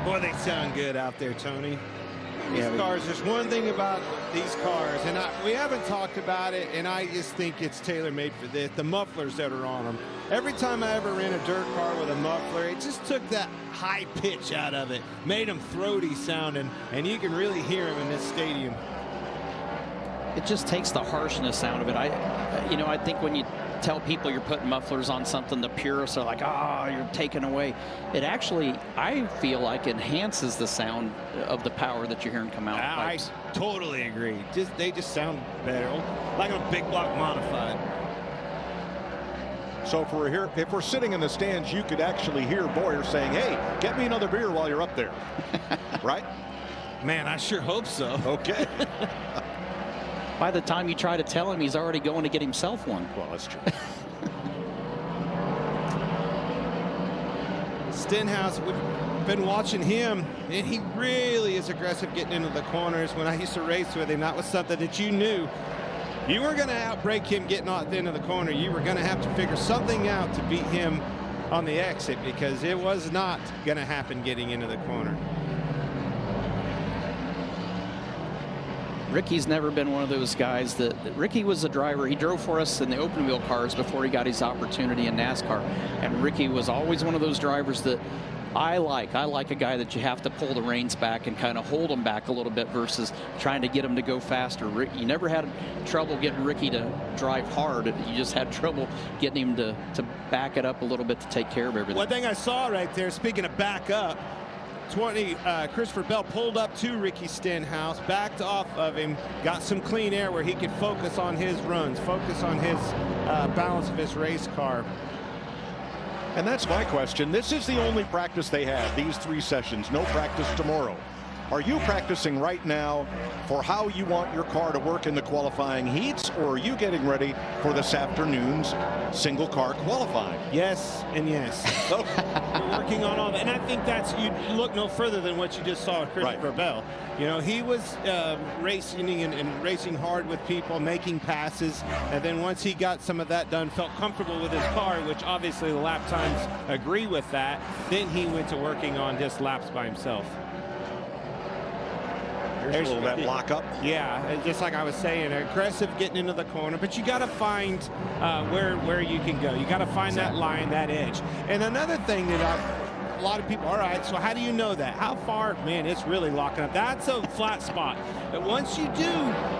Boy, they sound good out there, Tony. These Yeah, cars, there's one thing about these cars, and we haven't talked about it, and I just think it's tailor-made for this, the mufflers that are on them. Every time I ever ran a dirt car with a muffler, it just took that high pitch out of it, made them throaty sounding, and you can really hear them in this stadium. it just takes the harshness out of it. I think when you tell people you're putting mufflers on something, the purists are like, you're taking away. It actually, I feel like, enhances the sound of the power that you're hearing come out. I totally agree. They just sound better, like a big block modified. So if we're sitting in the stands, you could actually hear Boyer saying, "Hey, get me another beer while you're up there." Right? Man, I sure hope so. Okay. By the time you try to tell him, he's already going to get himself one. Well, that's true. Stenhouse, we've been watching him, and he really is aggressive getting into the corners. When I used to race with him, that was something that you knew. You were going to outbrake him getting out the end of the corner. You were going to have to figure something out to beat him on the exit, because it was not going to happen getting into the corner. Ricky's never been one of those guys that Ricky was a driver. He drove for us in the open wheel cars before he got his opportunity in NASCAR. And Ricky was always one of those drivers that I like. I like a guy that you have to pull the reins back and kind of hold him back a little bit versus trying to get him to go faster. You never had trouble getting Ricky to drive hard. You just had trouble getting him to back it up a little bit to take care of everything. One thing I saw right there, speaking of back up, Christopher Bell pulled up to Ricky Stenhouse, backed off of him, got some clean air where he could focus on his runs, focus on his balance of his race car. And that's my question. This is the only practice they have, these 3 sessions, no practice tomorrow. Are you practicing right now for how you want your car to work in the qualifying heats, or are you getting ready for this afternoon's single car qualifying? Yes and yes. We're working on all that, and I think you look no further than what you just saw with Christopher Bell. You know, he was racing and racing hard with people, making passes, and then once he got some of that done, felt comfortable with his car, which obviously the lap times agree with that, then he went to working on just laps by himself. There's a little that lock up. Yeah, just like I was saying, aggressive getting into the corner, but you got to find where you can go. You got to find that line, that edge. And another thing that a lot of people, all right, so how do you know that? How far? Man, it's really locking up. That's a flat spot. But once you do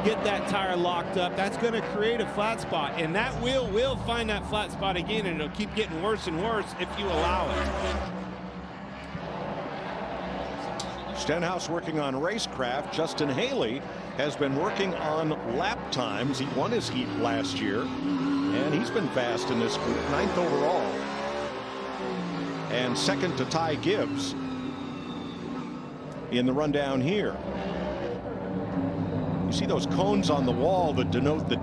get that tire locked up, that's going to create a flat spot, and that wheel will find that flat spot again, and it'll keep getting worse and worse if you allow it. Stenhouse working on racecraft. Justin Haley has been working on lap times. He won his heat last year, and he's been fast in this group, 9th overall, and 2nd to Ty Gibbs in the rundown here. You see those cones on the wall that denote the